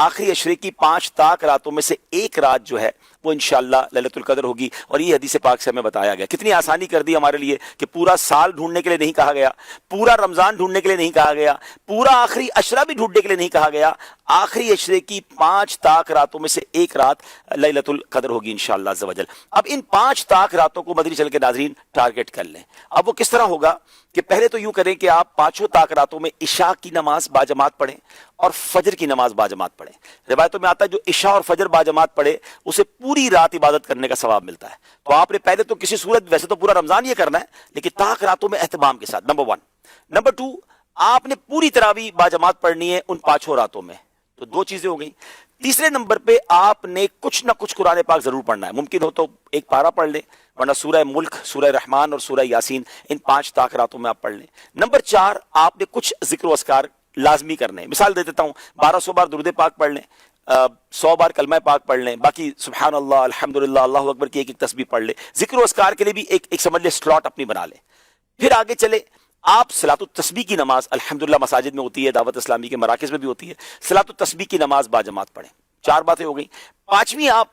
آخری عشرے کی 5 تاک راتوں میں سے ایک رات جو ہے وہ انشاءاللہ لیلۃ القدر ہوگی. اور یہ حدیث پاک سے ہمیں بتایا گیا. کتنی آسانی کر دی ہمارے لیے کہ پورا سال ڈھونڈنے کے لیے نہیں کہا گیا, پورا رمضان ڈھونڈنے کے لیے نہیں کہا گیا, پورا آخری عشرہ بھی ڈھونڈنے کے لیے نہیں کہا گیا. آخری عشرے کی 5 تاک راتوں میں سے ایک رات لیلۃ القدر ہوگی انشاءاللہ عز و جل. اب ان 5 تاک راتوں کو مدنی چل کے ناظرین ٹارگٹ کر لیں. اب وہ کس طرح ہوگا کہ پہلے تو یوں کریں کہ آپ 5 تاک راتوں میں عشاء کی نماز باجماعت پڑھیں اور فجر کی نماز باجماعت پڑھیں. روایتوں میں آتا ہے جو عشاء اور فجر باجماعت پڑھے اسے پوری رات عبادت کرنے کا ثواب ملتا ہے. تو آپ نے پہلے تو کسی صورت, ویسے تو پورا رمضان یہ کرنا ہے, لیکن تاک راتوں میں اہتمام کے ساتھ, نمبر 1. نمبر 2, آپ نے پوری تراویح باجماعت پڑھنی ہے ان 5 راتوں میں. تو 2 چیزیں ہو گئیں. تیسرے نمبر پہ آپ نے کچھ نہ کچھ قرآن پاک ضرور پڑھنا ہے. ممکن ہو تو ایک پارہ پڑھ لیں, ورنہ سورہ ملک, سورہ رحمان اور سورہ یاسین ان 5 تاک راتوں میں آپ پڑھ لیں. نمبر 4, آپ نے کچھ ذکر و اذکار لازمی کرنے ہیں. مثال دے دیتا ہوں, 1200 بار درود پاک پڑھ لیں, 100 بار کلمہ پاک پڑھ لیں, باقی سبحان اللہ, الحمدللہ, اللہ اکبر کی ایک تسبیح پڑھ لیں. ذکر و اذکار کے لیے بھی ایک سمجھ لیں سلاٹ اپنی بنا لیں. پھر آگے چلے, آپ صلاۃ التسبیح کی نماز الحمدللہ مساجد میں ہوتی ہے, دعوت اسلامی کے مراکز میں بھی ہوتی ہے, صلاۃ التسبیح کی نماز باجماعت پڑھیں. 4 باتیں ہو گئیں. 5ویں, آپ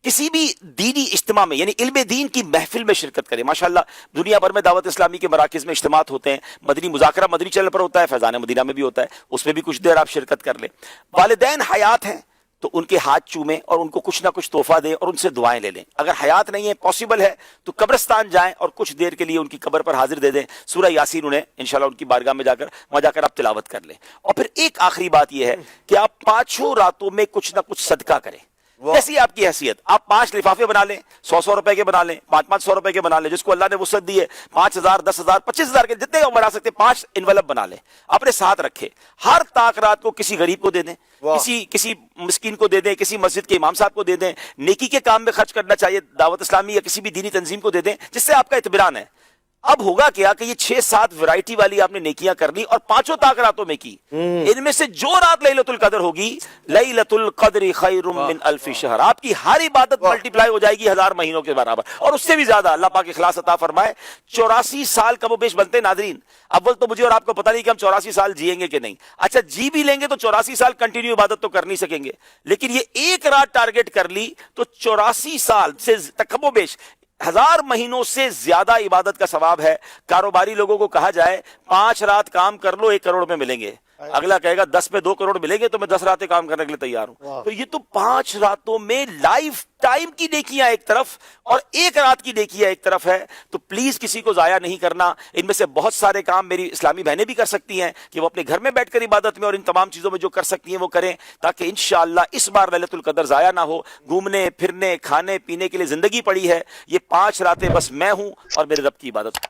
کسی بھی دینی اجتماع میں یعنی علم دین کی محفل میں شرکت کریں. ماشاءاللہ دنیا بھر میں دعوت اسلامی کے مراکز میں اجتماعات ہوتے ہیں. مدنی مذاکرہ مدنی چینل پر ہوتا ہے, فیضان مدینہ میں بھی ہوتا ہے, اس میں بھی کچھ دیر آپ شرکت کر لیں. والدین حیات ہیں تو ان کے ہاتھ چومیں اور ان کو کچھ نہ کچھ تحفہ دیں اور ان سے دعائیں لے لیں. اگر حیات نہیں ہے, پاسبل ہے, تو قبرستان جائیں اور کچھ دیر کے لیے ان کی قبر پر حاضر دے دیں. سورہ یاسین انہیں انشاءاللہ ان کی بارگاہ میں وہاں جا کر آپ تلاوت کر لیں. اور پھر ایک آخری بات یہ ہے کہ آپ 5 راتوں میں کچھ نہ کچھ صدقہ کریں. جیسی آپ کی حیثیت, آپ 5 لفافے بنا لیں, 100 روپے کے بنا لیں, 500 روپے کے بنا لیں, جس کو اللہ نے وسعت دی ہے, 5000, 10000, 25000 کے جتنے آپ بنا سکتے 5 انویلپ بنا لیں, اپنے ساتھ رکھے. ہر تاک رات کو کسی غریب کو دے دیں, کسی مسکین کو دے دیں, کسی مسجد کے امام صاحب کو دے دیں. نیکی کے کام میں خرچ کرنا چاہیے, دعوت اسلامی یا کسی بھی دینی تنظیم کو دے دیں جس سے آپ کا اطمینان ہے. اب ہوگا کیا کہ یہ 6-7 ورائٹی والی آپ نے نیکیاں کر لی اور 5 تاک راتوں میں کی. ان میں سے جو رات لیلۃ القدر ہوگی, لیلۃ القدر خیر من الف شہر, آپ کی ہر عبادت ملٹی پلائی ہو جائے گی 1000 مہینوں کے برابر اور اس سے بھی زیادہ. اللہ پاک اخلاص عطا فرمائے. 84 سال کم و بیش بنتے ناظرین. اول تو مجھے اور آپ کو پتہ نہیں کہ ہم 84 سال جیئیں گے کہ نہیں. اچھا جی بھی لیں گے تو 84 سال کنٹینیو عبادت تو کر نہیں سکیں گے, لیکن یہ ایک رات ٹارگٹ کر لی تو 84 سال سے کم و بیش 1000 مہینوں سے زیادہ عبادت کا ثواب ہے. کاروباری لوگوں کو کہا جائے 5 رات کام کر لو 1 کروڑ میں ملیں گے, اگلا کہے گا 10 میں 2 کروڑ ملیں گے تو میں 10 راتیں کام کرنے کے لیے تیار ہوں. تو یہ تو 5 راتوں میں لائف ٹائم کی نیکیاں ایک طرف اور 1 رات کی نیکیاں ایک طرف ہے. تو پلیز کسی کو ضائع نہیں کرنا. ان میں سے بہت سارے کام میری اسلامی بہنیں بھی کر سکتی ہیں کہ وہ اپنے گھر میں بیٹھ کر عبادت میں اور ان تمام چیزوں میں جو کر سکتی ہیں وہ کریں, تاکہ انشاءاللہ اس بار لیلۃ القدر ضائع نہ ہو. گھومنے پھرنے کھانے پینے کے لیے زندگی پڑی ہے, یہ 5 راتیں بس میں ہوں اور میرے رب کی عبادت.